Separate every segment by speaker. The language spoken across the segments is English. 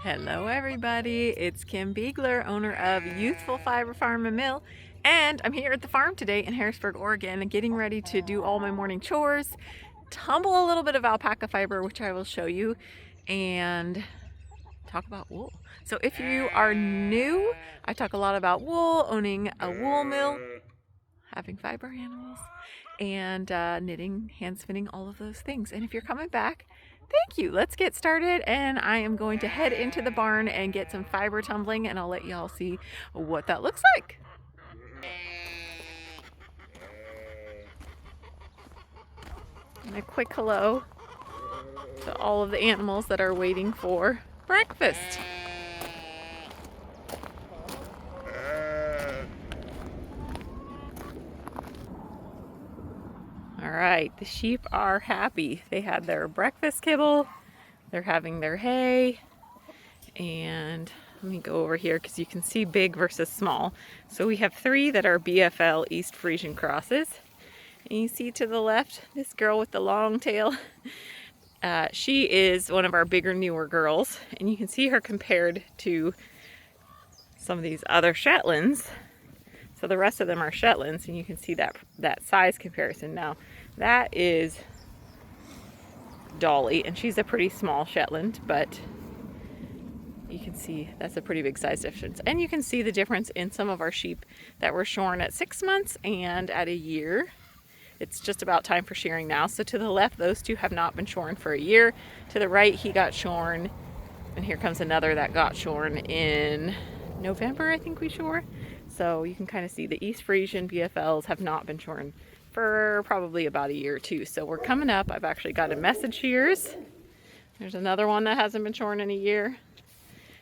Speaker 1: Hello everybody, it's Kim Beegler, owner of Ewethful Fiber Farm and Mill, and I'm here at the farm today in Harrisburg, Oregon, getting ready to do all my morning chores, tumble a little bit of alpaca fiber, which I will show you, and talk about wool. So if you are new, I talk a lot about wool, owning a wool mill, having fiber animals, and knitting, hand spinning, all of those things. And if you're coming back, thank you. Let's get started, and I am going to head into the barn and get some fiber tumbling, and I'll let y'all see what that looks like. And a quick hello to all of the animals that are waiting for breakfast. All right, the sheep are happy. They had their breakfast kibble, they're having their hay, and let me go over here because you can see big versus small. So we have 3 that are BFL East Frisian crosses. And you see to the left, this girl with the long tail. She is one of our bigger, newer girls, and you can see her compared to some of these other Shetlands. So the rest of them are Shetlands, and you can see that size comparison. Now, that is Dolly, and she's a pretty small Shetland, but you can see that's a pretty big size difference. And you can see the difference in some of our sheep that were shorn at 6 months and at a year. It's just about time for shearing now. So to the left, those 2 have not been shorn for a year. To the right, he got shorn, and here comes another that got shorn in November, I think we shore. So you can kind of see the East Frisian BFLs have not been shorn for probably about a year or 2. So we're coming up. I've actually got a message shears. There's another one that hasn't been shorn in a year.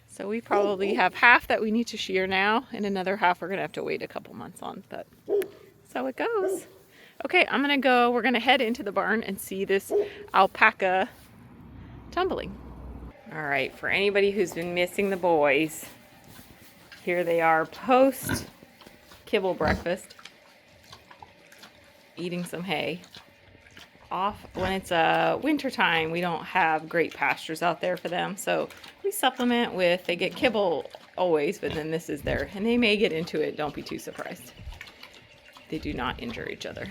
Speaker 1: So we probably have half that we need to shear now, and another half we're gonna have to wait a couple months on, but so it goes. Okay, we're gonna head into the barn and see this alpaca tumbling. All right, for anybody who's been missing the boys, here they are post kibble breakfast, eating some hay. Off when it's winter time, we don't have great pastures out there for them, so we supplement with, they get kibble always, but then this is there, and they may get into it. Don't be too surprised. They do not injure each other,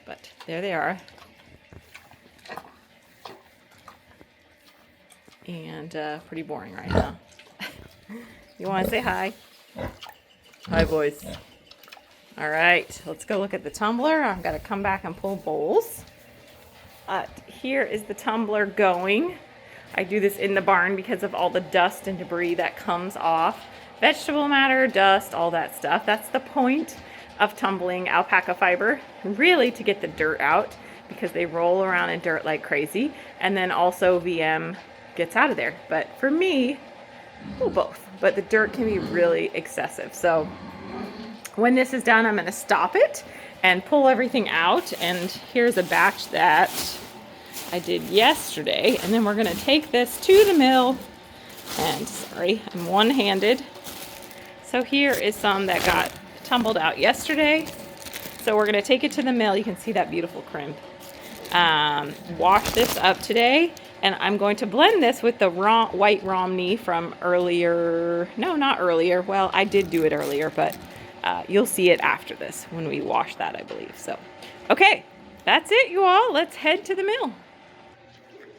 Speaker 1: but there they are. And pretty boring right now. You want to say hi? Hi, boys. All right, let's go look at the tumbler. I've got to come back and pull bowls. Here is the tumbler going. I do this in the barn because of all the dust and debris that comes off. Vegetable matter, dust, all that stuff. That's the point of tumbling alpaca fiber, really to get the dirt out, because they roll around in dirt like crazy. And then also VM gets out of there. But for me, well, both. But the dirt can be really excessive. So when this is done, I'm going to stop it and pull everything out. And here's a batch that I did yesterday. And then we're going to take this to the mill. And sorry, I'm one-handed. So here is some that got tumbled out yesterday. So we're going to take it to the mill. You can see that beautiful crimp. Wash this up today. And I'm going to blend this with the white Romney from earlier. No, not earlier. Well, I did do it earlier, but you'll see it after this when we wash that, I believe. So, okay, that's it, you all. Let's head to the mill.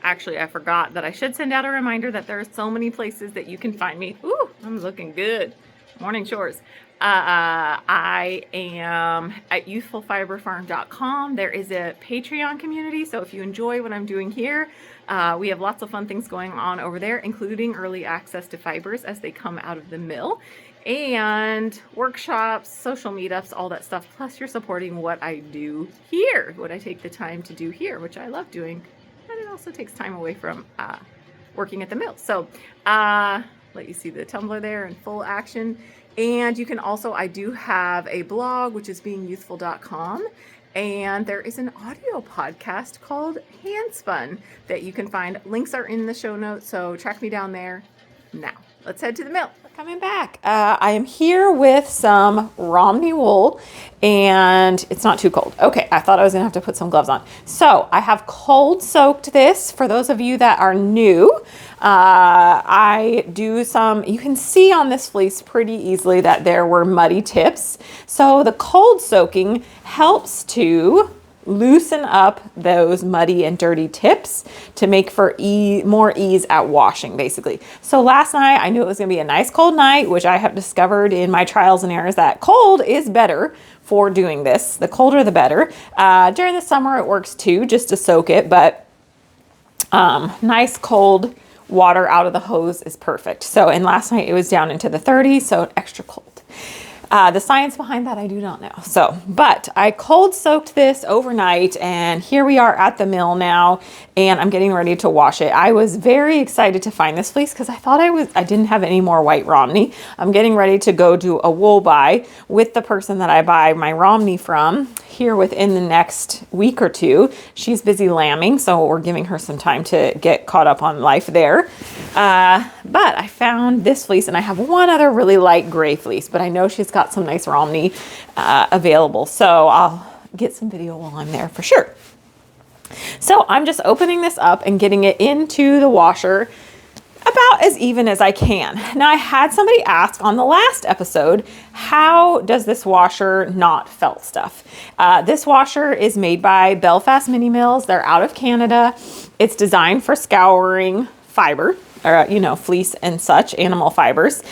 Speaker 1: Actually, I forgot that I should send out a reminder that there are so many places that you can find me. Ooh, I'm looking good. Morning chores. I am at ewethfulfiberfarm.com. There is a Patreon community, so if you enjoy what I'm doing here, we have lots of fun things going on over there, including early access to fibers as they come out of the mill, and workshops, social meetups, all that stuff. Plus, you're supporting what I do here, what I take the time to do here, which I love doing, and it also takes time away from working at the mill. So let you see the tumbler there in full action. And you can also, I do have a blog, which is beingewethful.com, and there is an audio podcast called Handspin that you can find. Links are in the show notes, so track me down there. Now, let's head to the mill. Coming back. I am here with some Romney wool, and it's not too cold. Okay, I thought I was gonna have to put some gloves on. So I have cold soaked this. For those of you that are new, I do some, you can see on this fleece pretty easily that there were muddy tips. So the cold soaking helps to loosen up those muddy and dirty tips to make for more ease at washing, basically. So last night I knew it was gonna be a nice cold night, which I have discovered in my trials and errors that cold is better for doing this. The colder the better. During the summer it works too, just to soak it, but nice cold water out of the hose is perfect. So, and last night it was down into the 30s, so extra cold. The science behind that I do not know. So, but I cold soaked this overnight, and here we are at the mill now, and I'm getting ready to wash it. I was very excited to find this fleece because I thought I didn't have any more white Romney. I'm getting ready to go do a wool buy with the person that I buy my Romney from here within the next week or two. She's busy lambing, so we're giving her some time to get caught up on life there. But I found this fleece, and I have one other really light gray fleece, but I know she's got some nice Romney available, so I'll get some video while I'm there for sure. So I'm just opening this up and getting it into the washer about as even as I can. Now, I had somebody ask on the last episode, how does this washer not felt stuff? This washer is made by Belfast Mini Mills. They're out of Canada. It's designed for scouring fiber, or fleece and such, animal fibers.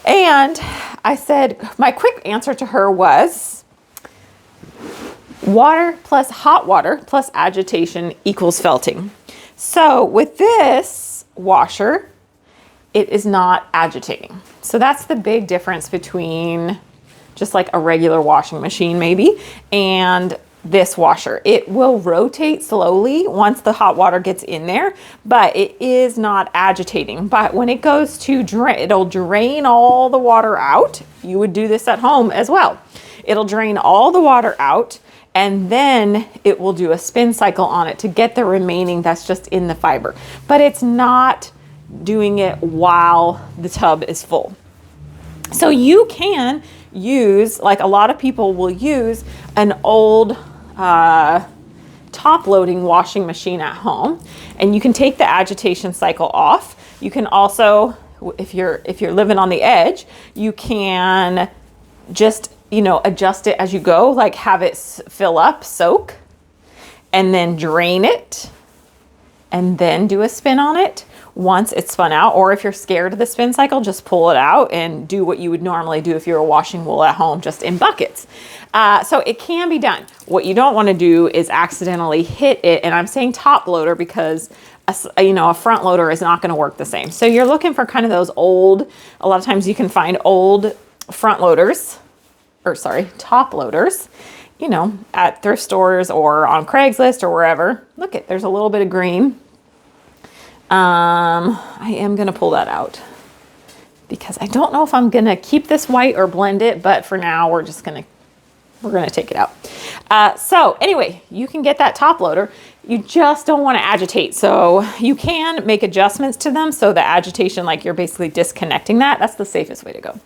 Speaker 1: And I said, my quick answer to her was, water plus hot water plus agitation equals felting. So with this washer, it is not agitating. So that's the big difference between just like a regular washing machine maybe and this washer. It will rotate slowly once the hot water gets in there, but it is not agitating. But when it goes to drain, it'll drain all the water out. You would do this at home as well. It'll drain all the water out, and then it will do a spin cycle on it to get the remaining that's just in the fiber. But it's not doing it while the tub is full. So you can use, like a lot of people will use, an old top loading washing machine at home, and you can take the agitation cycle off. You can also, if you're living on the edge, you can just adjust it as you go, like have it fill up, soak, and then drain it, and then do a spin on it once it's spun out. Or if you're scared of the spin cycle, just pull it out and do what you would normally do if you were washing wool at home, just in buckets. So it can be done. What you don't want to do is accidentally hit it. And I'm saying top loader because a front loader is not going to work the same. So you're looking for kind of those old, a lot of times you can find old front loaders, top loaders, at thrift stores or on Craigslist or wherever. Look it, there's a little bit of green. I am going to pull that out because I don't know if I'm going to keep this white or blend it, but for now we're going to take it out. So anyway, you can get that top loader. You just don't want to agitate. So you can make adjustments to them. So the agitation, like you're basically disconnecting that. That's the safest way to go.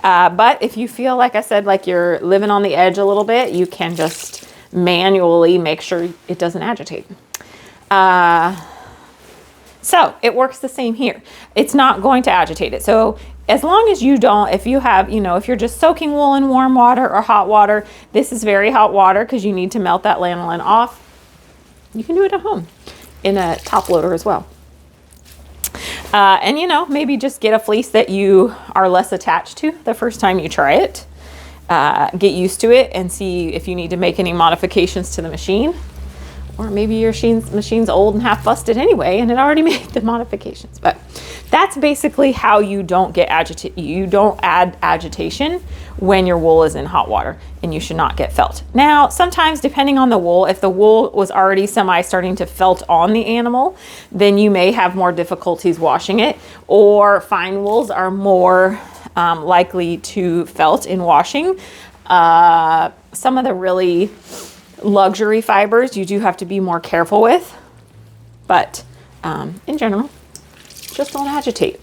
Speaker 1: But if you feel, like I said, like you're living on the edge a little bit, you can just manually make sure it doesn't agitate. So it works the same here. It's not going to agitate it. So as long as you don't, if you have, if you're just soaking wool in warm water or hot water, this is very hot water because you need to melt that lanolin off. You can do it at home in a top loader as well. And maybe just get a fleece that you are less attached to the first time you try it. Get used to it and see if you need to make any modifications to the machine. Or maybe your machine's old and half busted anyway, and it already made the modifications. But that's basically how you don't get agitated. You don't add agitation when your wool is in hot water, and you should not get felt. Now, sometimes depending on the wool, if the wool was already starting to felt on the animal, then you may have more difficulties washing it. Or fine wools are more likely to felt in washing. Some of the really luxury fibers you do have to be more careful with, but in general, just don't agitate.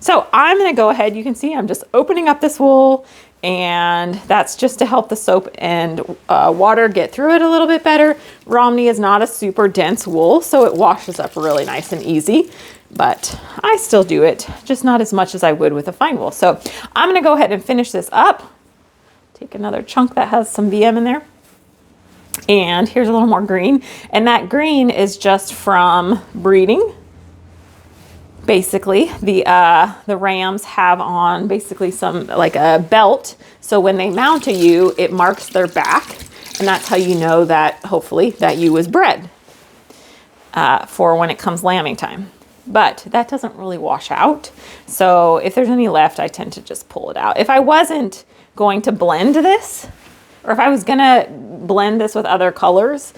Speaker 1: So I'm gonna go ahead, you can see I'm just opening up this wool, and that's just to help the soap and water get through it a little bit better. Romney is not a super dense wool, so it washes up really nice and easy, but I still do it, just not as much as I would with a fine wool. So I'm gonna go ahead and finish this up. Take another chunk that has some VM in there. And here's a little more green. And that green is just from breeding. Basically, the rams have on basically some like a belt. So when they mount a ewe, it marks their back. And that's how you know that hopefully that ewe was bred for when it comes lambing time. But that doesn't really wash out. So if there's any left, I tend to just pull it out. If I wasn't going to blend this, or if I was gonna blend this with other colors,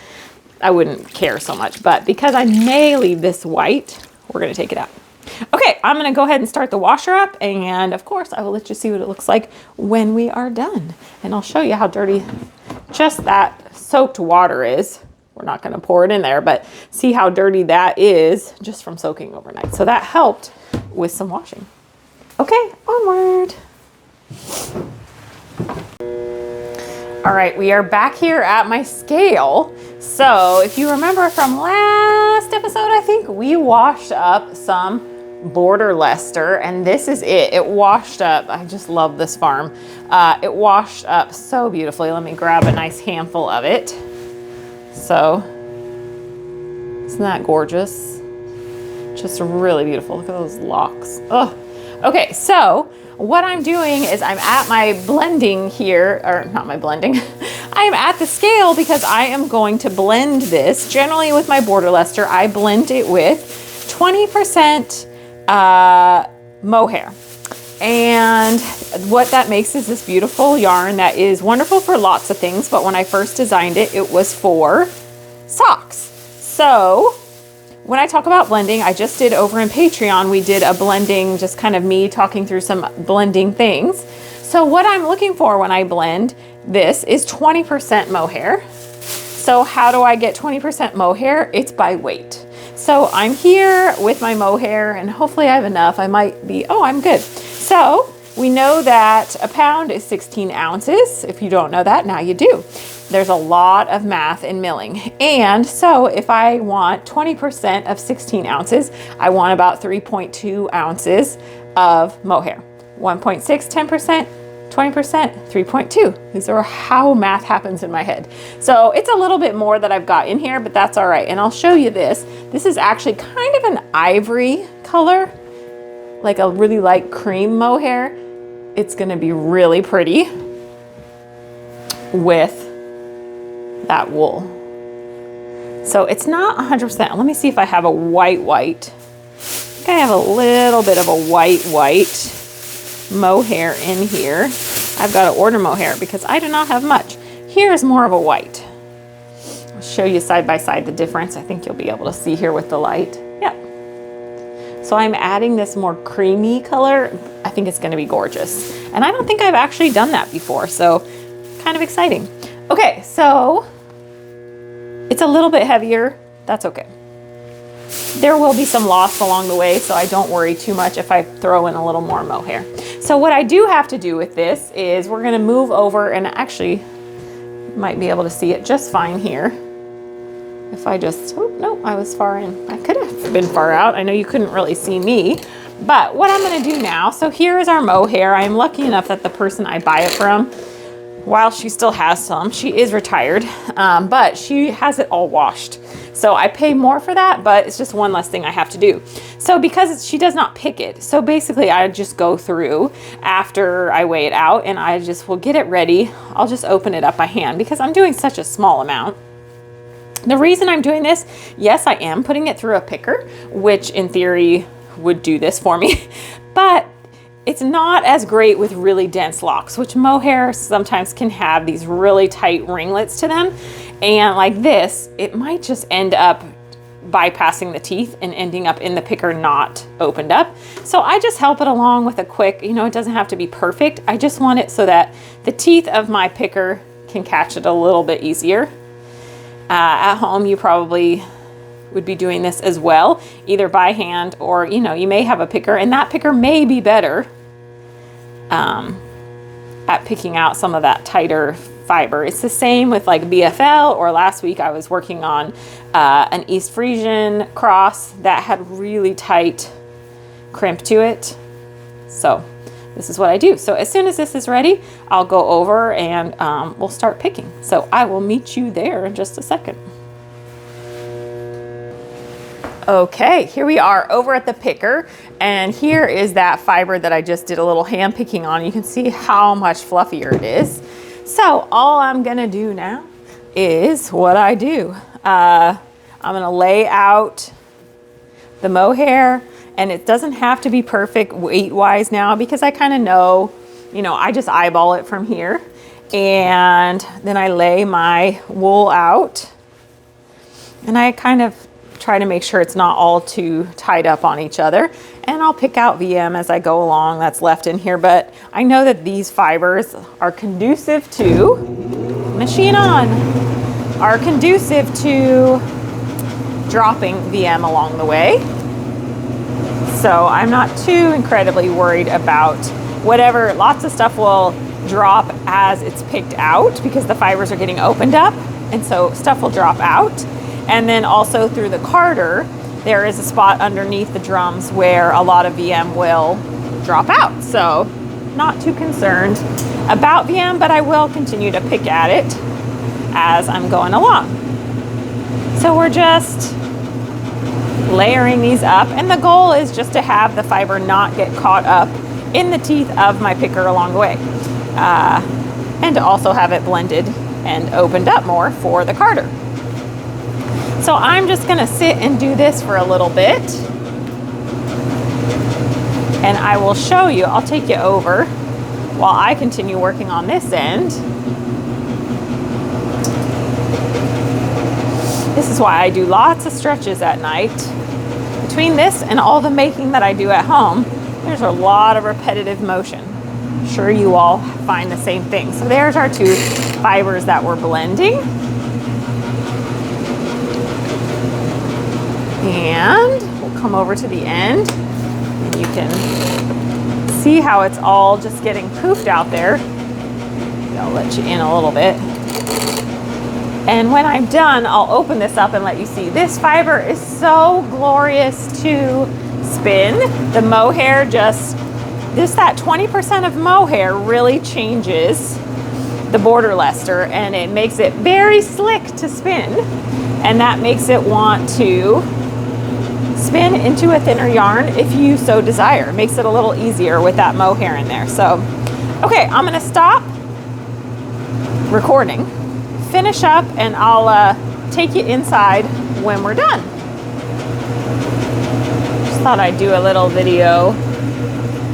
Speaker 1: I wouldn't care so much. But because I may leave this white, we're gonna take it out. Okay, I'm gonna go ahead and start the washer up, and of course I will let you see what it looks like when we are done. And I'll show you how dirty just that soaked water is. We're not gonna pour it in there, but see how dirty that is just from soaking overnight. So that helped with some washing. Okay, onward. All right, we are back here at my scale. So if you remember from last episode, I think we washed up some border Leicester, and this is it. It washed up. I just love this farm. It washed up so beautifully. Let me grab a nice handful of it. So, isn't that gorgeous? Just really beautiful. Look at those locks. Oh, okay. So what I'm doing is I'm at my blending here, or not my blending. I'm at the scale because I am going to blend this. Generally with my border Leicester, I blend it with 20% mohair. And what that makes is this beautiful yarn that is wonderful for lots of things. But when I first designed it, it was for socks. So when I talk about blending, I just did over in Patreon, we did a blending, just kind of me talking through some blending things. So what I'm looking for when I blend this is 20% mohair. So how do I get 20% mohair? It's by weight. So I'm here with my mohair, and hopefully I have enough. I might be, oh, I'm good. So we know that a pound is 16 ounces. If you don't know that, now you do. There's a lot of math in milling. And so if I want 20% of 16 ounces, I want about 3.2 ounces of mohair. 1.6, 10%, 20%, 3.2. These are how math happens in my head. So it's a little bit more that I've got in here, but that's all right. And I'll show you this. This is actually kind of an ivory color, like a really light cream mohair. It's gonna be really pretty with that wool. So it's not 100%. Let me see if I have a white. I think I have a little bit of a white mohair in here. I've got to order mohair because I do not have much. Here's more of a white. I'll show you side by side the difference. I think you'll be able to see here with the light. Yeah. So I'm adding this more creamy color. I think it's going to be gorgeous. And I don't think I've actually done that before. So kind of exciting. Okay, so it's a little bit heavier. That's okay. There will be some loss along the way, so I don't worry too much if I throw in a little more mohair. So what I do have to do with this is we're gonna move over, and actually you might be able to see it just fine here. If I just, oh, no, I was far in. I could have been far out. I know you couldn't really see me, but what I'm gonna do now, so here is our mohair. I'm lucky enough that the person I buy it from, while she still has some, she is retired, but she has it all washed. So I pay more for that, but it's just one less thing I have to do. So because she does not pick it, so basically I just go through after I weigh it out and I just will get it ready. I'll just open it up by hand because I'm doing such a small amount. The reason I'm doing this, yes, I am putting it through a picker, which in theory would do this for me, but it's not as great with really dense locks, which mohair sometimes can have these really tight ringlets to them. And like this, it might just end up bypassing the teeth and ending up in the picker not opened up. So I just help it along with a quick, it doesn't have to be perfect. I just want it so that the teeth of my picker can catch it a little bit easier. At home, you probably would be doing this as well, either by hand or, you know, you may have a picker, and that picker may be better at picking out some of that tighter fiber. It's the same with like BFL, or last week I was working on an East Frisian cross that had really tight crimp to it. So this is what I do. So as soon as this is ready, I'll go over and we'll start picking. So I will meet you there in just a second. Okay, here we are over at the picker, and here is that fiber that I just did a little hand picking on. You can see how much fluffier it is. So all I'm gonna do now is what I do. I'm gonna lay out the mohair, and it doesn't have to be perfect weight-wise now, because I kind of know, you know, I just eyeball it from here. And then I lay my wool out, and I kind of try to make sure it's not all too tied up on each other. And I'll pick out VM as I go along that's left in here. But I know that these fibers are conducive to, machine on, are conducive to dropping VM along the way. So I'm not too incredibly worried about whatever. Lots of stuff will drop as it's picked out because the fibers are getting opened up. And so stuff will drop out. And then also through the carder, there is a spot underneath the drums where a lot of VM will drop out. So not too concerned about VM, but I will continue to pick at it as I'm going along. So we're just layering these up, and the goal is just to have the fiber not get caught up in the teeth of my picker along the way. And to also have it blended and opened up more for the carder. So I'm just gonna sit and do this for a little bit, and I will show you, I'll take you over while I continue working on this end. This is why I do lots of stretches at night. Between this and all the making that I do at home, there's a lot of repetitive motion. I'm sure you all find the same thing. So there's our two fibers that we're blending. And we'll come over to the end, and you can see how it's all just getting poofed out there. I'll let you in a little bit. And when I'm done, I'll open this up and let you see. This fiber is so glorious to spin. The mohair just that 20% of mohair really changes the border luster, and it makes it very slick to spin. And that makes it want to spin into a thinner yarn if you so desire. It makes it a little easier with that mohair in there. So, okay, I'm gonna stop recording, finish up, and I'll take you inside when we're done. Just thought I'd do a little video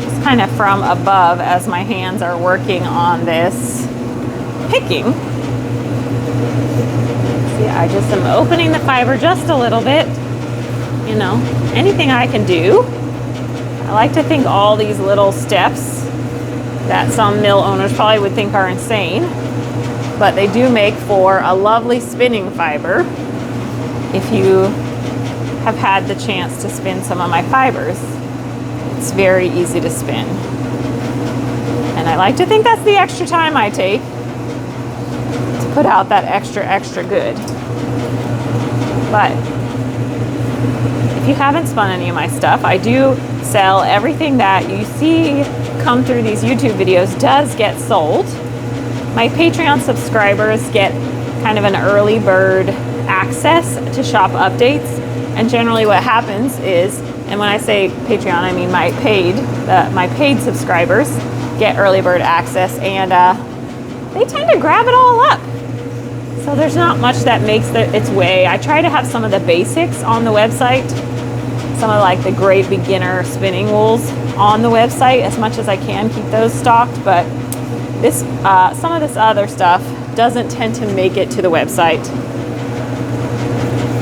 Speaker 1: just kind of from above as my hands are working on this picking. See, I just am opening the fiber just a little bit. You know, anything I can do. I like to think all these little steps that some mill owners probably would think are insane, but they do make for a lovely spinning fiber if you have had the chance to spin some of my fibers. It's very easy to spin. And I like to think that's the extra time I take to put out that extra good. But if you haven't spun any of my stuff, I do sell everything that you see come through these YouTube videos does get sold. My Patreon subscribers get kind of an early bird access to shop updates. And generally what happens is, and when I say Patreon, I mean my paid subscribers get early bird access, and they tend to grab it all up. So there's not much that makes its way. I try to have some of the basics on the website, some of like the great beginner spinning wools on the website as much as I can, keep those stocked, but this some of this other stuff doesn't tend to make it to the website.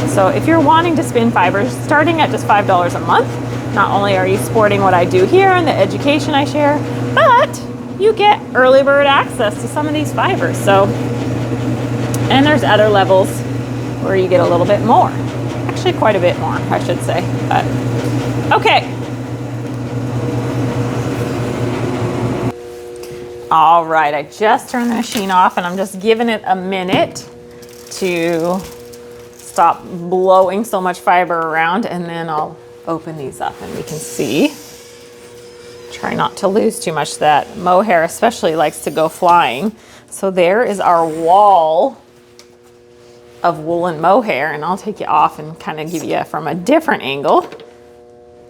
Speaker 1: So if you're wanting to spin fibers, starting at just $5 a month, not only are you supporting what I do here and the education I share, but you get early bird access to some of these fibers. So, and there's other levels where you get a little bit more. Actually, quite a bit more, I should say. But, okay. All right, I just turned the machine off and I'm just giving it a minute to stop blowing so much fiber around, and then I'll open these up and we can see. Try not to lose too much. That mohair especially likes to go flying. So there is our wall of woolen mohair, and I'll take you off and kind of give you from a different angle.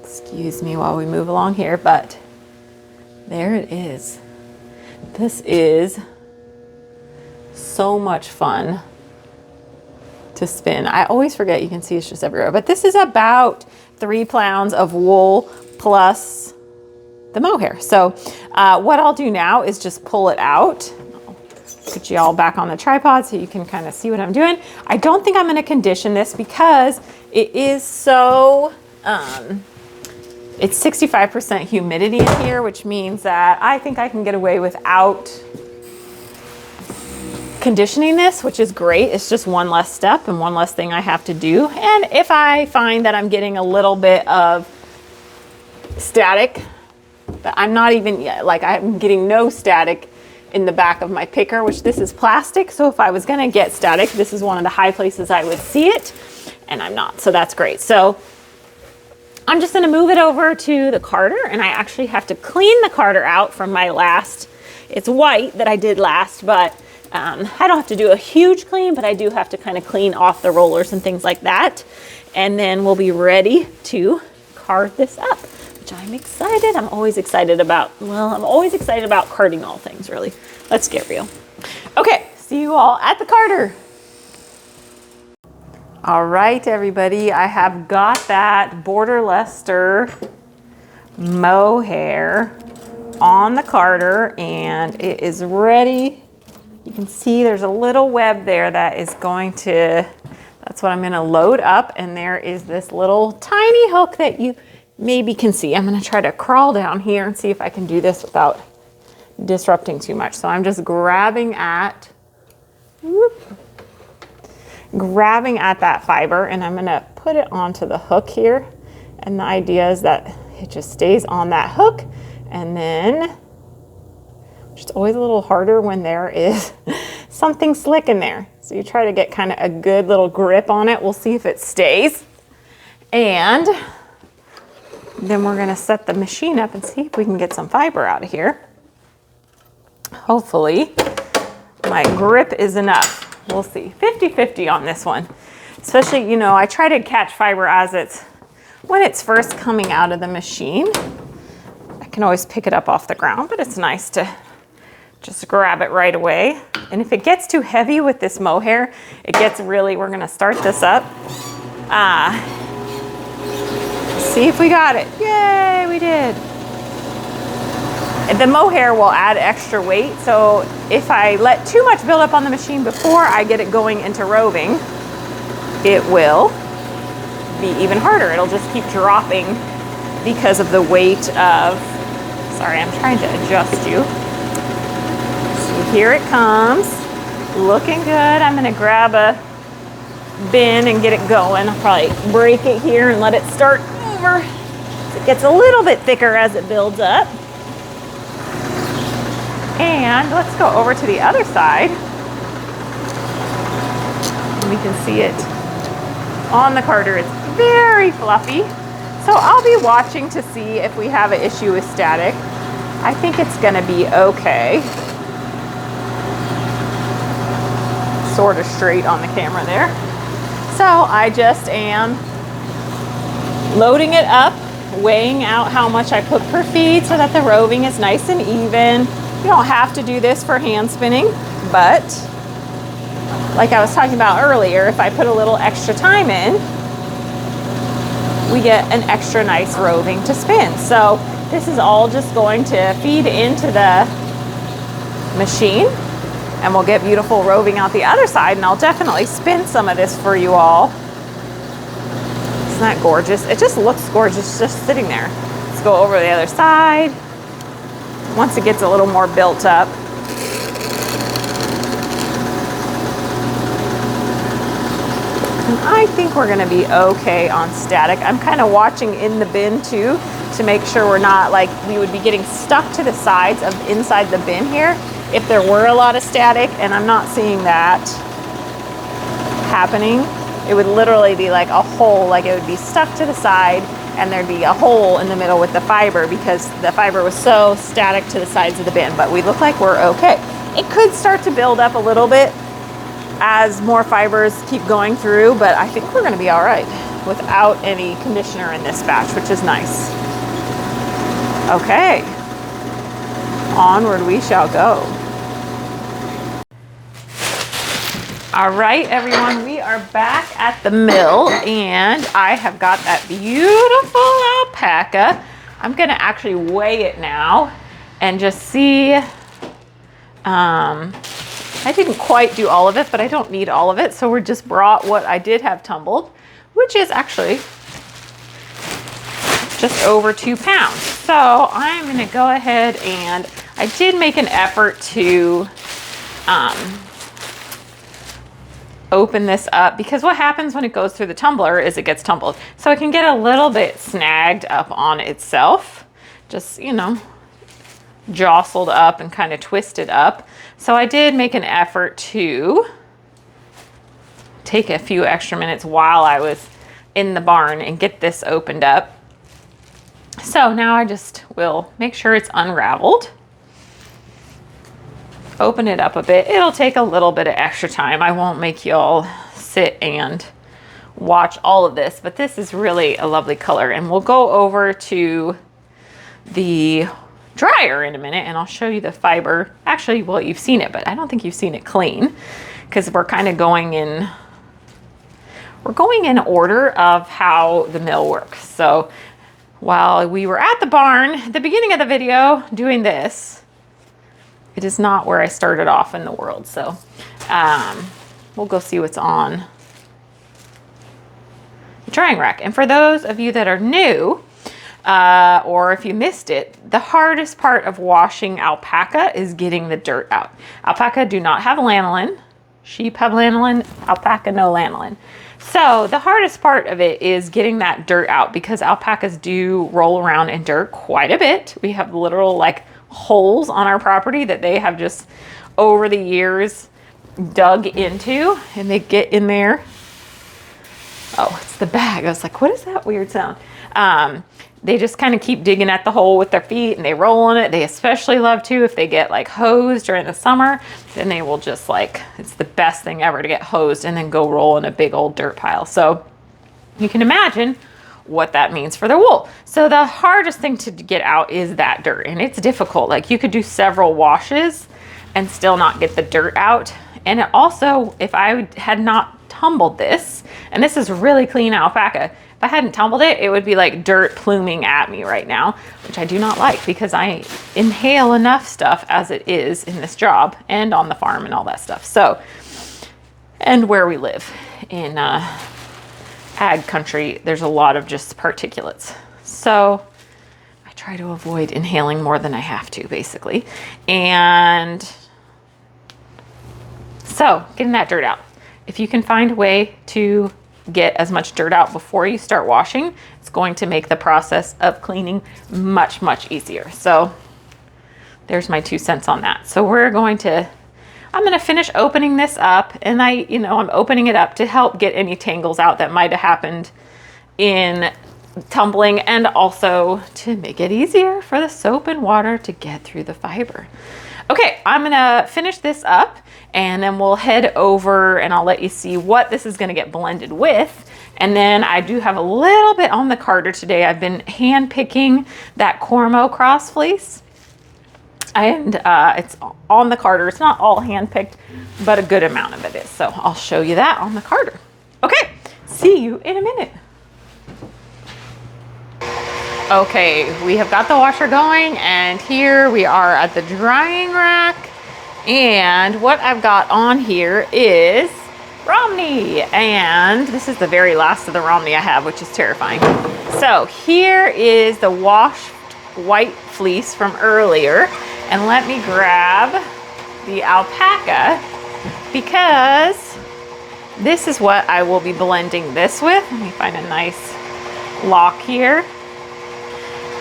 Speaker 1: Excuse me while we move along here, but there it is. This is so much fun to spin. I always forget, you can see it's just everywhere, but this is about 3 pounds of wool plus the mohair. So what I'll do now is just pull it out. I'll put you all back on the tripod so you can kind of see what I'm doing. I don't think I'm going to condition this because it is so, it's 65% humidity in here, which means that I think I can get away without conditioning this, which is great. It's just one less step and one less thing I have to do. And if I find that I'm getting a little bit of static, but I'm not even, like I'm getting no static in the back of my picker, which this is plastic. So if I was gonna get static, this is one of the high places I would see it, and I'm not, so that's great. So I'm just gonna move it over to the carder, and I actually have to clean the carder out from my last, it's white that I did last, but I don't have to do a huge clean, but I do have to kind of clean off the rollers and things like that. And then we'll be ready to card this up, which I'm excited. I'm always excited about, well, I'm always excited about carding all things, really. Let's get real. Okay, see you all at the carder. All right, everybody, I have got that border Leicester mohair on the carder, and it is ready. You can see there's a little web there that is going to, that's what I'm gonna load up, and there is this little tiny hook that you maybe can see. I'm gonna try to crawl down here and see if I can do this without disrupting too much. So I'm just grabbing at, that fiber, and I'm gonna put it onto the hook here. And the idea is that it just stays on that hook, and then it's always a little harder when there is something slick in there. So you try to get kind of a good little grip on it. We'll see if it stays. And then we're gonna set the machine up and see if we can get some fiber out of here. Hopefully my grip is enough. We'll see. 50-50 on this one. Especially, you know, I try to catch fiber when it's first coming out of the machine. I can always pick it up off the ground, but it's nice to just grab it right away. And if it gets too heavy with this mohair, it gets really, we're gonna start this up. See if we got it. Yay, we did. The mohair will add extra weight, so if I let too much build up on the machine before I get it going into roving, it will be even harder. It'll just keep dropping because of the weight of, sorry, I'm trying to adjust you. So here it comes, looking good. I'm gonna grab a bin and get it going. I'll probably break it here and let it start over. So it gets a little bit thicker as it builds up. And let's go over to the other side. We can see it on the carder. It's very fluffy. So I'll be watching to see if we have an issue with static. I think it's gonna be okay. Sort of straight on the camera there. So I just am loading it up, weighing out how much I put per feet so that the roving is nice and even. You don't have to do this for hand spinning, but like I was talking about earlier, if I put a little extra time in, we get an extra nice roving to spin. So this is all just going to feed into the machine, and we'll get beautiful roving out the other side, and I'll definitely spin some of this for you all. Isn't that gorgeous? It just looks gorgeous just sitting there. Let's go over to the other side. Once it gets a little more built up. And I think we're gonna be okay on static. I'm kind of watching in the bin too to make sure we're not like, we would be getting stuck to the sides of inside the bin here if there were a lot of static, and I'm not seeing that happening. It would literally be like a hole, like it would be stuck to the side and there'd be a hole in the middle with the fiber because the fiber was so static to the sides of the bin, but we look like we're okay. It could start to build up a little bit as more fibers keep going through, but I think we're gonna be all right without any conditioner in this batch, which is nice. Okay, onward we shall go. All right, everyone, we are back at the mill and I have got that beautiful alpaca. I'm gonna actually weigh it now and just see. I didn't quite do all of it, but I don't need all of it. So we're just brought what I did have tumbled, which is actually just over 2 pounds. So I'm gonna go ahead and I did make an effort to open this up because what happens when it goes through the tumbler is it gets tumbled. So it can get a little bit snagged up on itself, just, you know, jostled up and kind of twisted up. So I did make an effort to take a few extra minutes while I was in the barn and get this opened up. So now I just will make sure it's unraveled. Open it up a bit. It'll take a little bit of extra time. I won't make y'all sit and watch all of this, but this is really a lovely color. And we'll go over to the dryer in a minute and I'll show you the fiber. Actually, well, you've seen it, but I don't think you've seen it clean because we're kind of going in order of how the mill works. So while we were at the barn, at the beginning of the video doing this, it is not where I started off in the world. So we'll go see what's on the drying rack. And for those of you that are new, or if you missed it, the hardest part of washing alpaca is getting the dirt out. Alpaca do not have lanolin. Sheep have lanolin, alpaca no lanolin. So the hardest part of it is getting that dirt out because alpacas do roll around in dirt quite a bit. We have literal like holes on our property that they have just over the years dug into, and they get in there. Oh, it's the bag. I was like, what is that weird sound? They just kind of keep digging at the hole with their feet and they roll in it. They especially love to if they get like hosed during the summer, then they will just like, it's the best thing ever to get hosed and then go roll in a big old dirt pile. So you can imagine what that means for their wool. So the hardest thing to get out is that dirt, and it's difficult. Like you could do several washes and still not get the dirt out. And it also, if I had not tumbled this, and this is really clean alpaca, if I hadn't tumbled it, it would be like dirt pluming at me right now, which I do not like because I inhale enough stuff as it is in this job and on the farm and all that stuff. So, and where we live in ag country, there's a lot of just particulates. So I try to avoid inhaling more than I have to, basically. And so getting that dirt out. If you can find a way to get as much dirt out before you start washing, it's going to make the process of cleaning much, much easier. So there's my 2 cents on that. So I'm going to finish opening this up, and I'm opening it up to help get any tangles out that might have happened in tumbling, and also to make it easier for the soap and water to get through the fiber. Okay, I'm gonna finish this up and then we'll head over and I'll let you see what this is gonna get blended with. And then I do have a little bit on the carder today. I've been hand picking that Cormo cross fleece, and it's on the carder. It's not all hand picked, but a good amount of it is. So I'll show you that on the carder. Okay, see you in a minute. Okay, we have got the washer going, and here we are at the drying rack. And what I've got on here is Romney, and this is the very last of the Romney I have, which is terrifying. So here is the washed white fleece from earlier, and let me grab the alpaca because this is what I will be blending this with. Let me find a nice lock here.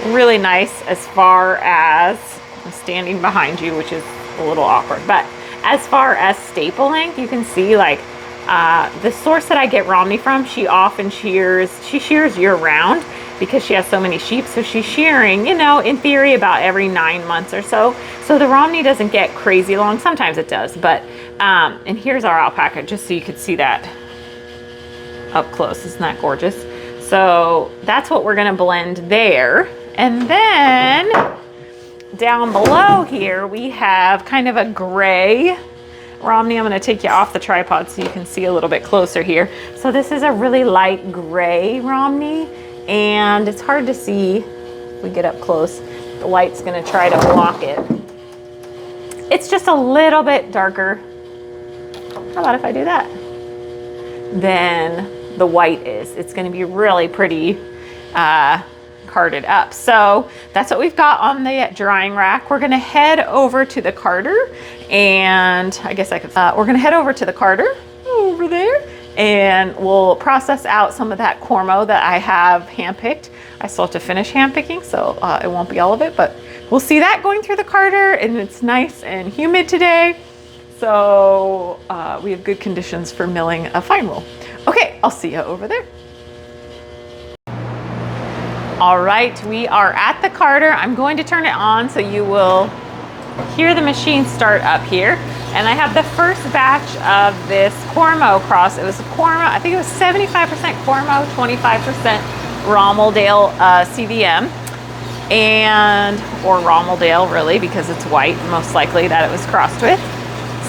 Speaker 1: Really nice as far as, I'm standing behind you, which is a little awkward, but as far as stapling, you can see like the source that I get Romney from, she shears year round because she has so many sheep. So she's shearing, you know, in theory about every 9 months or so. So the Romney doesn't get crazy long. Sometimes it does, but, and here's our alpaca, just so you could see that up close. Isn't that gorgeous? So that's what we're gonna blend there. And then down below here, we have kind of a gray Romney. I'm gonna take you off the tripod so you can see a little bit closer here. So this is a really light gray Romney, and it's hard to see if we get up close. The light's gonna try to block it. It's just a little bit darker. How about if I do that? Then the white is. It's gonna be really pretty carded up. So that's what we've got on the drying rack. We're gonna head over to the carder, and I guess I could, we're gonna head over to the carder over there, and we'll process out some of that Cormo that I have handpicked. I still have to finish handpicking, so it won't be all of it, but we'll see that going through the carder, and it's nice and humid today. So we have good conditions for milling a fine wool. Okay, I'll see you over there. All right, we are at the carder. I'm going to turn it on so you will hear the machine start up here. And I have the first batch of this Cormo cross. It was a Cormo, I think it was 75% Cormo, 25% Rommeldale CVM. Or Rommeldale really, because it's white, most likely that it was crossed with.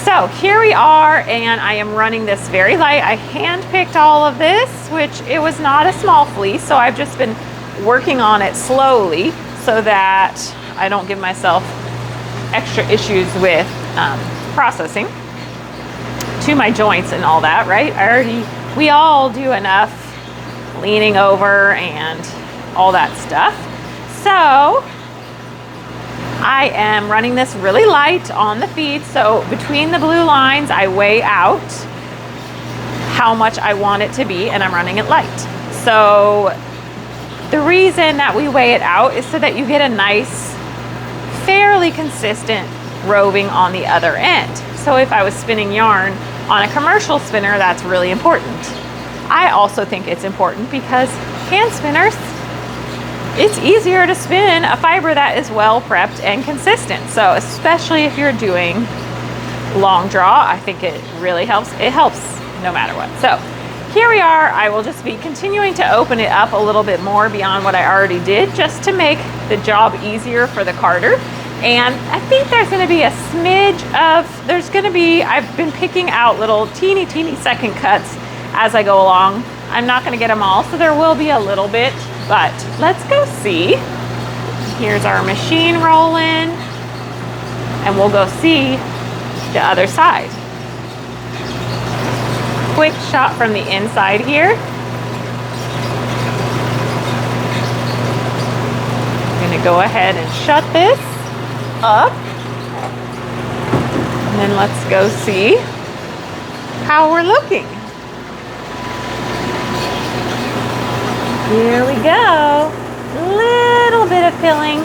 Speaker 1: So here we are, and I am running this very light. I hand-picked all of this, which it was not a small fleece, so I've just been working on it slowly so that I don't give myself extra issues with processing to my joints and all that, right? We all do enough leaning over and all that stuff. So I am running this really light on the feed. So between the blue lines, I weigh out how much I want it to be, and I'm running it light. So the reason that we weigh it out is so that you get a nice, fairly consistent roving on the other end. So if I was spinning yarn on a commercial spinner, that's really important. I also think it's important because hand spinners, it's easier to spin a fiber that is well prepped and consistent. So especially if you're doing long draw, I think it really helps. It helps no matter what. So here we are. I will just be continuing to open it up a little bit more beyond what I already did, just to make the job easier for the carder. And I think there's gonna be a smidge of, I've been picking out little teeny second cuts as I go along. I'm not gonna get them all, so there will be a little bit, but let's go see. Here's our machine rolling, and we'll go see the other side. Quick shot from the inside here. I'm gonna go ahead and shut this up, and then let's go see how we're looking. Here we go. Little bit of filling,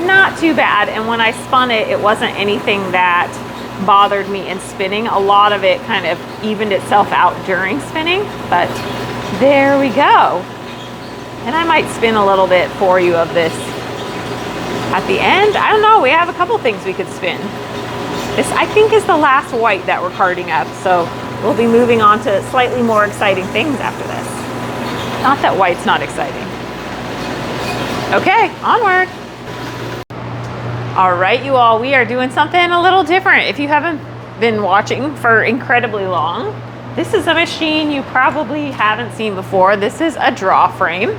Speaker 1: not too bad. And when I spun it, it wasn't anything that bothered me in spinning. A lot of it kind of evened itself out during spinning, but there we go. And I might spin a little bit for you of this at the end. I don't know, we have a couple things we could spin. This, I think, is the last white that we're carding up, so we'll be moving on to slightly more exciting things after this. Not that white's not exciting. Okay, onward. All right, you all, we are doing something a little different. If you haven't been watching for incredibly long, this is a machine you probably haven't seen before. This is a draw frame.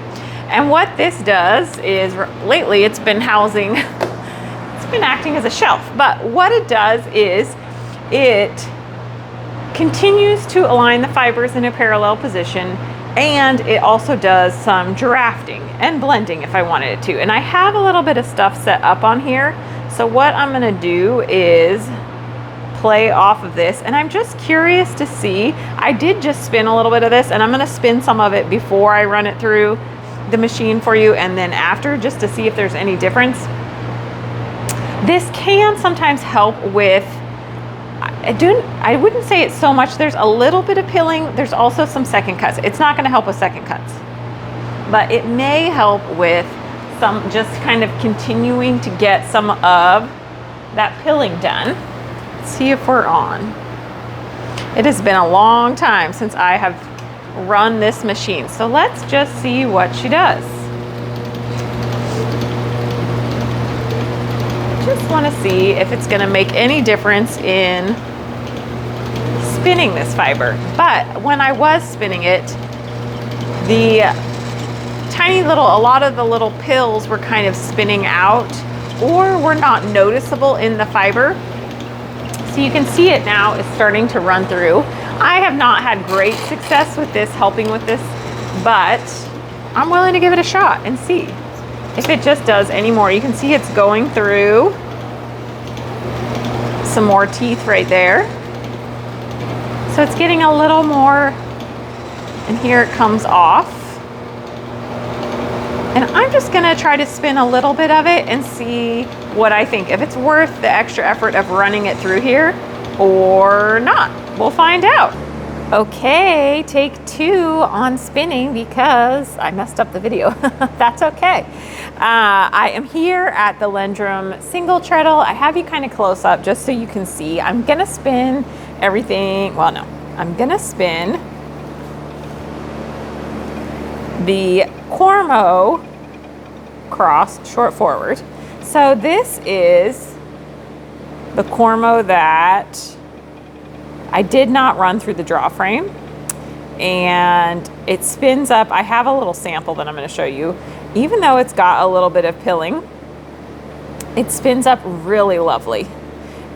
Speaker 1: And what this does is, lately it's been housing, it's been acting as a shelf, but what it does is it continues to align the fibers in a parallel position, and it also does some drafting and blending if I wanted it to. And I have a little bit of stuff set up on here. So what I'm gonna do is play off of this, and I'm just curious to see. I did just spin a little bit of this, and I'm gonna spin some of it before I run it through the machine for you, and then after, just to see if there's any difference. This can sometimes help with, I wouldn't say it's so much, there's a little bit of pilling, there's also some second cuts. It's not gonna help with second cuts, but it may help with some, just kind of continuing to get some of that pilling done. Let's see if we're on. It has been a long time since I have run this machine, so let's just see what she does. Just want to see if it's going to make any difference in spinning this fiber. But when I was spinning it, the tiny little, a lot of the little pills were kind of spinning out or were not noticeable in the fiber. So you can see it now, it's starting to run through. I have not had great success with this, helping with this, but I'm willing to give it a shot and see if it just does any more. You can see it's going through some more teeth right there. So it's getting a little more, and here it comes off. And I'm just gonna try to spin a little bit of it and see what I think, if it's worth the extra effort of running it through here or not. We'll find out. Okay, take 2 on spinning because I messed up the video. That's okay. I am here at the Lendrum single treadle. I have you kind of close up just so you can see. I'm gonna spin everything, well no, I'm gonna spin the Cormo cross short forward. So this is the Cormo that I did not run through the draw frame, and it spins up. I have a little sample that I'm going to show you. Even though it's got a little bit of pilling, it spins up really lovely.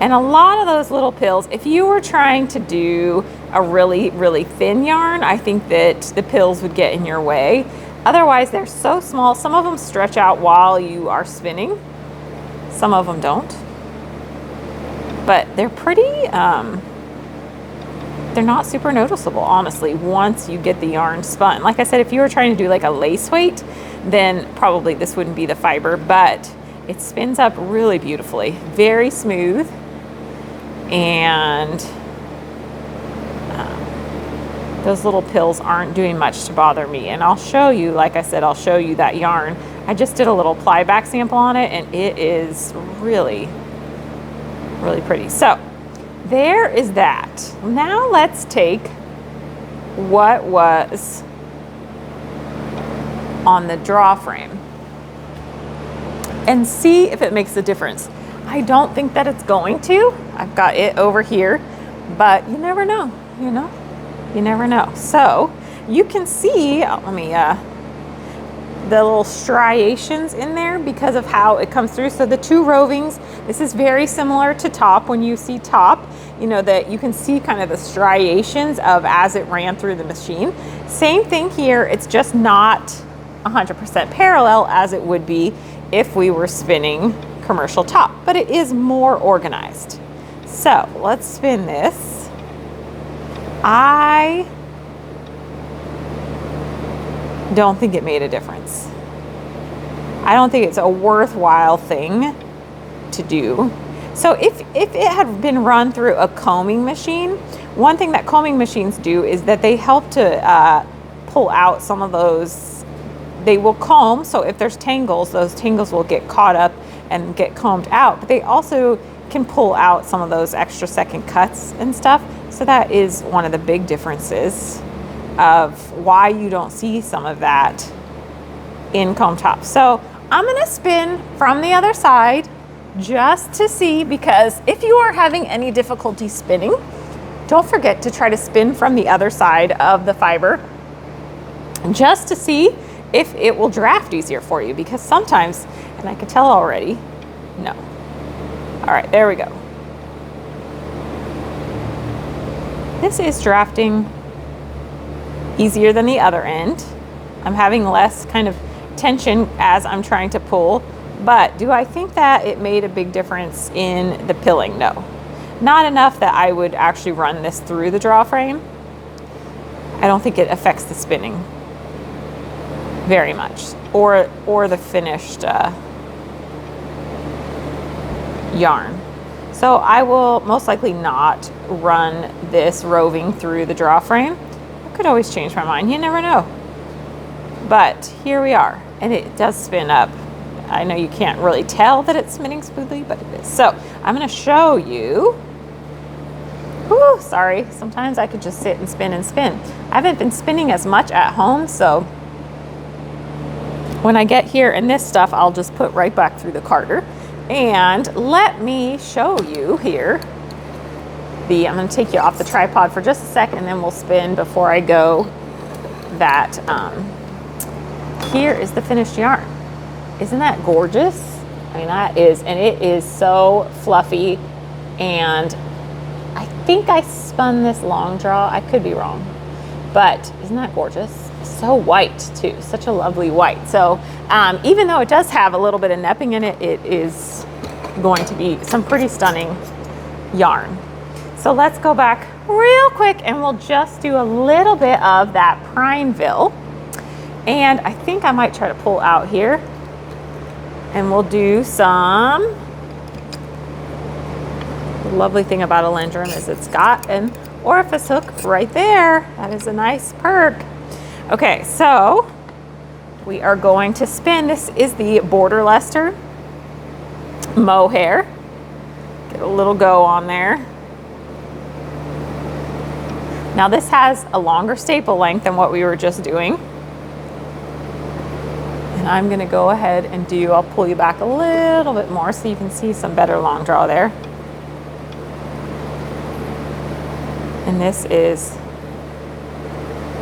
Speaker 1: And a lot of those little pills, if you were trying to do a really, really thin yarn, I think that the pills would get in your way. Otherwise, they're so small. Some of them stretch out while you are spinning. Some of them don't. But they're pretty, they're not super noticeable, honestly, once you get the yarn spun. Like I said, if you were trying to do like a lace weight, then probably this wouldn't be the fiber, but it spins up really beautifully, very smooth. And those little pills aren't doing much to bother me. And I'll show you, like I said, I'll show you that yarn. I just did a little ply back sample on it, and it is really, really pretty. So there is that. Now let's take what was on the draw frame and see if it makes a difference. I don't think that it's going to. I've got it over here, but you never know, you know? You never know. So you can see, let me, the little striations in there because of how it comes through. So the 2 rovings, this is very similar to top. When you see top, you know that you can see kind of the striations of as it ran through the machine. Same thing here, it's just not 100% parallel as it would be if we were spinning commercial top, but it is more organized. So let's spin this. I don't think it made a difference. I don't think it's a worthwhile thing to do. So if it had been run through a combing machine, one thing that combing machines do is that they help to pull out some of those. They will comb, so if there's tangles, those tangles will get caught up and get combed out, but they also can pull out some of those extra second cuts and stuff. So that is one of the big differences of why you don't see some of that in comb top. So I'm gonna spin from the other side just to see, because if you are having any difficulty spinning, don't forget to try to spin from the other side of the fiber just to see if it will draft easier for you, because sometimes, and I can tell already, no. All right, there we go. This is drafting easier than the other end. I'm having less kind of tension as I'm trying to pull, but do I think that it made a big difference in the pilling? No. Not enough that I would actually run this through the draw frame. I don't think it affects the spinning very much, or the finished yarn. So I will most likely not run this roving through the draw frame. I could always change my mind, you never know. But here we are, and it does spin up. I know you can't really tell that it's spinning smoothly, but it is. So I'm gonna show you. Whew, sorry, sometimes I could just sit and spin and spin. I haven't been spinning as much at home, so when I get here and this stuff, I'll just put right back through the carder. And let me show you here. I'm gonna take you off the tripod for just a second, and then we'll spin before I go. That here is the finished yarn. Isn't that gorgeous? I mean, that is, and it is so fluffy. And I think I spun this long draw. I could be wrong, but isn't that gorgeous? So white too, such a lovely white. So even though it does have a little bit of nepping in it, it is going to be some pretty stunning yarn. So let's go back real quick, and we'll just do a little bit of that Prineville. And I think I might try to pull out here, and we'll do some. The lovely thing about a lindrum is it's got an orifice hook right there. That is a nice perk. Okay, so we are going to spin. This is the Border Leicester mohair. Get a little go on there. Now this has a longer staple length than what we were just doing. And I'm gonna go ahead and I'll pull you back a little bit more so you can see some better long draw there. And this is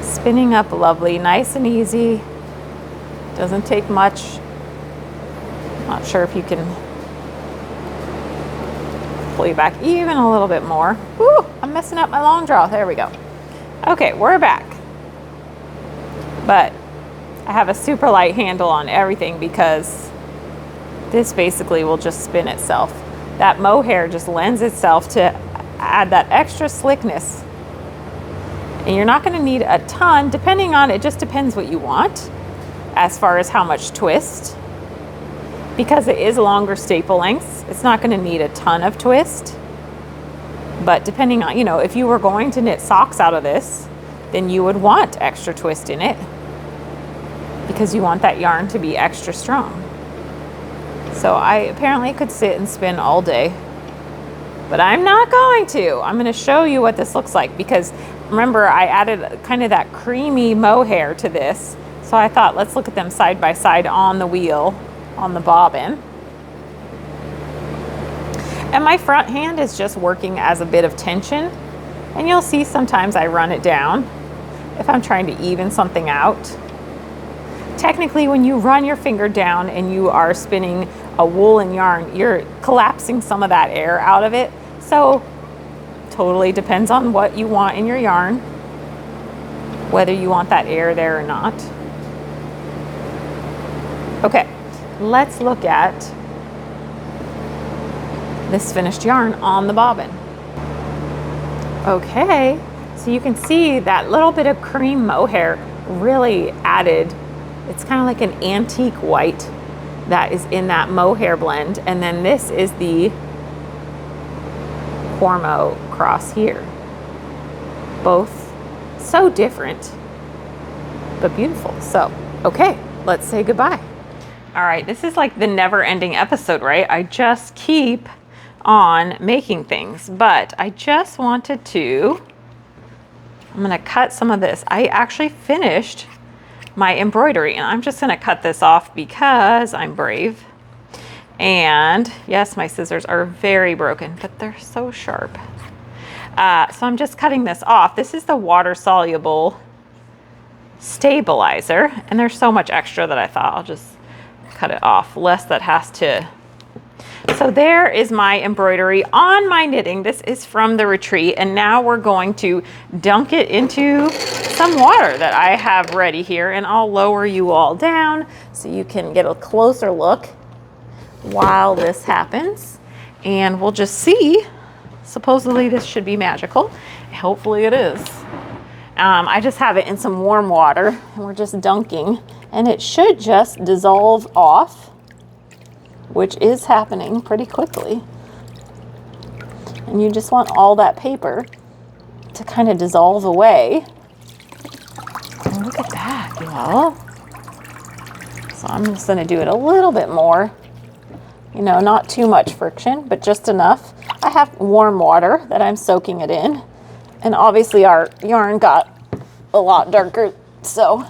Speaker 1: spinning up lovely, nice and easy. Doesn't take much. Not sure if you can pull you back even a little bit more. Woo, I'm messing up my long draw. There we go. Okay, we're back. But I have a super light handle on everything because this basically will just spin itself. That mohair just lends itself to add that extra slickness. And you're not gonna need a ton, depending on, it just depends what you want as far as how much twist. Because it is longer staple lengths, it's not gonna need a ton of twist. But depending on, if you were going to knit socks out of this, then you would want extra twist in it because you want that yarn to be extra strong. So I apparently could sit and spin all day, but I'm not going to. I'm gonna show you what this looks like because remember I added kind of that creamy mohair to this. So I thought, let's look at them side by side on the wheel, on the bobbin. And my front hand is just working as a bit of tension. And you'll see sometimes I run it down if I'm trying to even something out. Technically, when you run your finger down and you are spinning a woolen yarn, you're collapsing some of that air out of it. So totally depends on what you want in your yarn, whether you want that air there or not. Okay, let's look at this finished yarn on the bobbin. Okay, so you can see that little bit of cream mohair really added, it's kind of like an antique white that is in that mohair blend. And then this is the Cormo cross here. Both so different, but beautiful. So, okay, let's say goodbye. All right, this is like the never-ending episode, right? I just keep on making things, but I just wanted to, I'm gonna cut some of this. I actually finished my embroidery and I'm just gonna cut this off because I'm brave. And yes, my scissors are very broken, but they're so sharp. So I'm just cutting this off. This is the water-soluble stabilizer, and there's so much extra that I thought I'll just cut it off, less that has to. So there is my embroidery on my knitting. This is from the retreat, and now we're going to dunk it into some water that I have ready here, and I'll lower you all down so you can get a closer look while this happens, and we'll just see supposedly this should be magical. Hopefully it is. I just have it in some warm water and we're just dunking, and it should just dissolve off, which is happening pretty quickly. And you just want all that paper to kind of dissolve away. And look at that, y'all. So I'm just gonna do it a little bit more. You know, not too much friction, but just enough. I have warm water that I'm soaking it in. And obviously our yarn got a lot darker, so.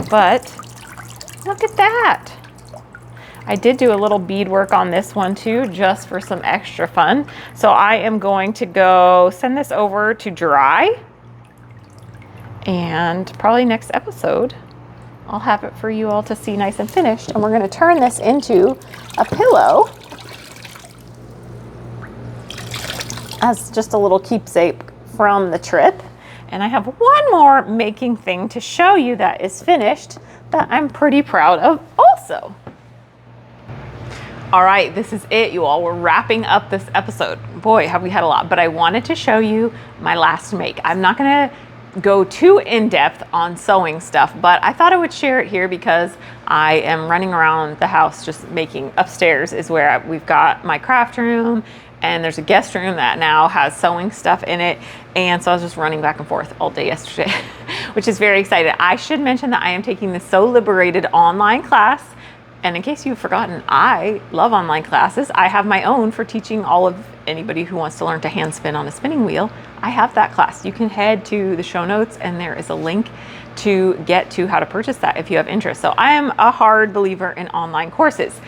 Speaker 1: But look at that. I did do a little bead work on this one too, just for some extra fun. So I am going to go send this over to dry. And probably next episode, I'll have it for you all to see nice and finished. And we're gonna turn this into a pillow as just a little keepsake from the trip. And I have one more making thing to show you that is finished that I'm pretty proud of also. All right, this is it, you all. We're wrapping up this episode. Boy, have we had a lot, but I wanted to show you my last make. I'm not gonna go too in-depth on sewing stuff, but I thought I would share it here because I am running around the house just making. Upstairs is where we've got my craft room, and there's a guest room that now has sewing stuff in it. And so I was just running back and forth all day yesterday, which is very exciting. I should mention that I am taking the Sew Liberated online class. And in case you've forgotten, I love online classes. I have my own for teaching all of anybody who wants to learn to hand spin on a spinning wheel. I have that class. You can head to the show notes and there is a link to get to how to purchase that if you have interest. So I am a hard believer in online courses,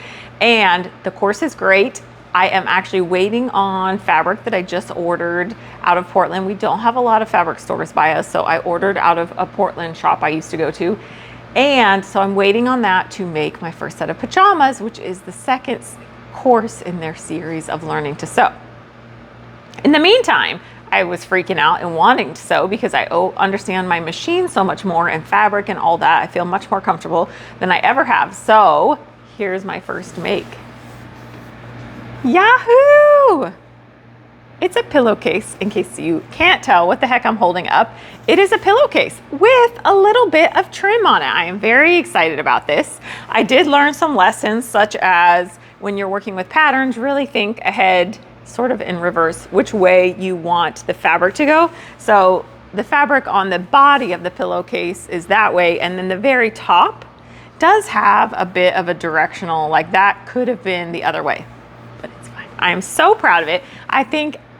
Speaker 1: and the course is great. I am actually waiting on fabric that I just ordered out of Portland. We don't have a lot of fabric stores by us, so I ordered out of a Portland shop I used to go to. And so I'm waiting on that to make my first set of pajamas, which is the second course in their series of learning to sew. In the meantime, I was freaking out and wanting to sew because I understand my machine so much more, and fabric and all that. I feel much more comfortable than I ever have. So here's my first make. Yahoo! It's a pillowcase, in case you can't tell what the heck I'm holding up. It is a pillowcase with a little bit of trim on it. I am very excited about this. I did learn some lessons, such as when you're working with patterns, really think ahead, sort of in reverse, which way you want the fabric to go. So the fabric on the body of the pillowcase is that way, and then the very top does have a bit of a directional, like that could have been the other way, but it's fine. I am so proud of it.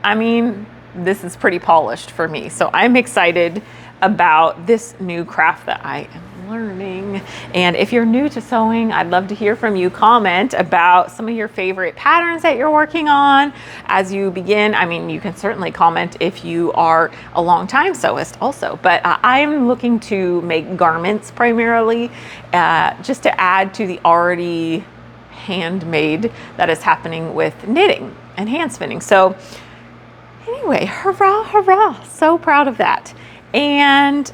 Speaker 1: I mean, this is pretty polished for me. So I'm excited about this new craft that I am learning. And if you're new to sewing, I'd love to hear from you. Comment about some of your favorite patterns that you're working on as you begin. I mean, you can certainly comment if you are a long-time sewist also, but I'm looking to make garments primarily, just to add to the already handmade that is happening with knitting and hand spinning. So anyway, hurrah, hurrah. So proud of that. And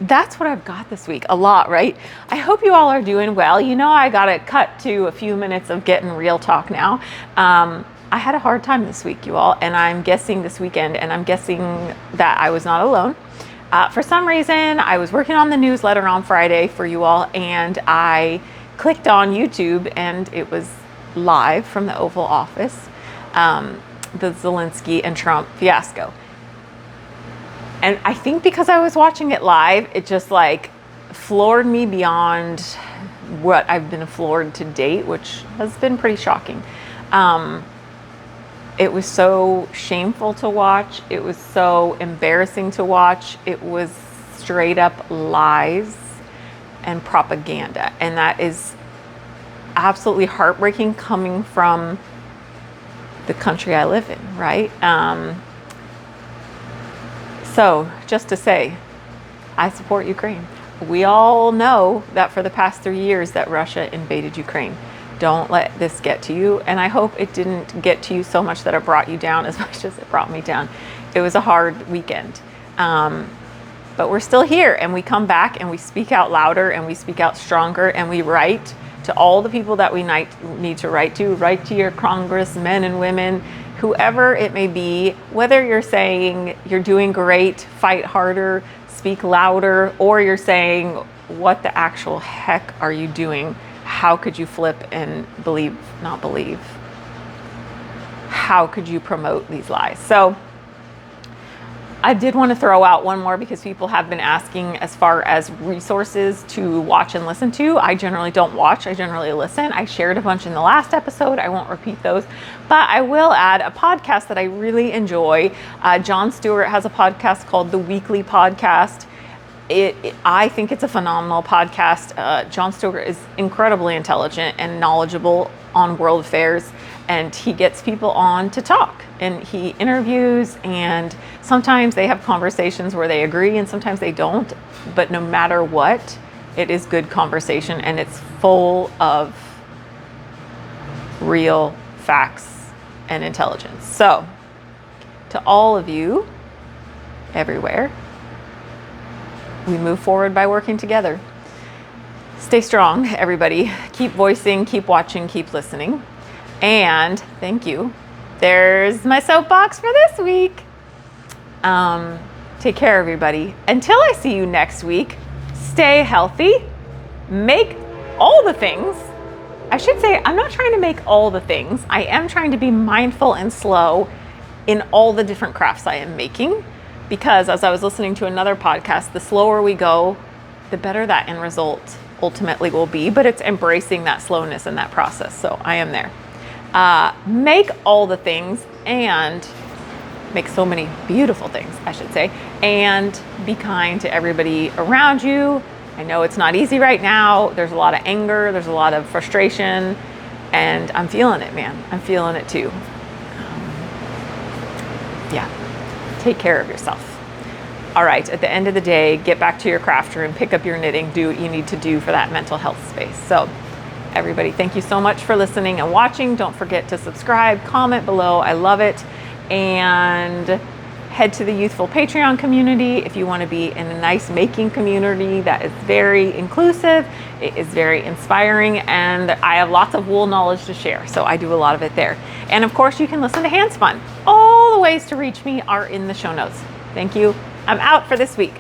Speaker 1: that's what I've got this week. A lot, right? I hope you all are doing well. You know, I got to cut to a few minutes of getting real talk now. I had a hard time this week, you all, and I'm guessing this weekend, and I'm guessing that I was not alone. For some reason, I was working on the newsletter on Friday for you all, and I clicked on YouTube, and it was live from the Oval Office. The Zelensky and Trump fiasco. And I think because I was watching it live, it just like floored me beyond what I've been floored to date, which has been pretty shocking. It was so shameful to watch. It was so embarrassing to watch. It was straight up lies and propaganda. And that is absolutely heartbreaking coming from the country I live in, right? So just to say, I support Ukraine. We all know that for the past 3 years that Russia invaded Ukraine. Don't let this get to you. And I hope it didn't get to you so much that it brought you down as much as it brought me down. It was a hard weekend. But we're still here, and we come back and we speak out louder and we speak out stronger, and we write to all the people that we need to write to your congressmen and women whoever it may be, whether you're saying you're doing great, fight harder, speak louder, or you're saying, what the actual heck are you doing? How could you flip and believe, not believe? How could you promote these lies? So I did want to throw out one more because people have been asking as far as resources to watch and listen to. I generally don't watch, I generally listen. I shared a bunch in the last episode. I won't repeat those, but I will add a podcast that I really enjoy. Jon Stewart has a podcast called The Weekly Podcast. I think it's a phenomenal podcast. Jon Stewart is incredibly intelligent and knowledgeable on world affairs, and he gets people on to talk, and he interviews, and sometimes they have conversations where they agree and sometimes they don't, but no matter what, it is good conversation, and it's full of real facts and intelligence. So to all of you everywhere, we move forward by working together. Stay strong, everybody. Keep voicing, keep watching, keep listening. And thank you. There's my soapbox for this week. Take care, everybody. Until I see you next week, stay healthy. Make all the things. I should say, I'm not trying to make all the things. I am trying to be mindful and slow in all the different crafts I am making. Because as I was listening to another podcast, the slower we go, the better that end result ultimately will be. But it's embracing that slowness and that process. So I am there. Make all the things and make so many beautiful things, I should say, and be kind to everybody around you. I know it's not easy right now. There's a lot of anger. There's a lot of frustration, and I'm feeling it, man. I'm feeling it too. Yeah. Take care of yourself. All right. At the end of the day, get back to your craft room, pick up your knitting, do what you need to do for that mental health space. So everybody, thank you so much for listening and watching. Don't forget to subscribe, comment below. I love it. And head to the Ewethful Patreon community if you want to be in a nice making community that is very inclusive. It is very inspiring, and I have lots of wool knowledge to share. So I do a lot of it there. And of course, you can listen to Handspun. All the ways to reach me are in the show notes. Thank you. I'm out for this week.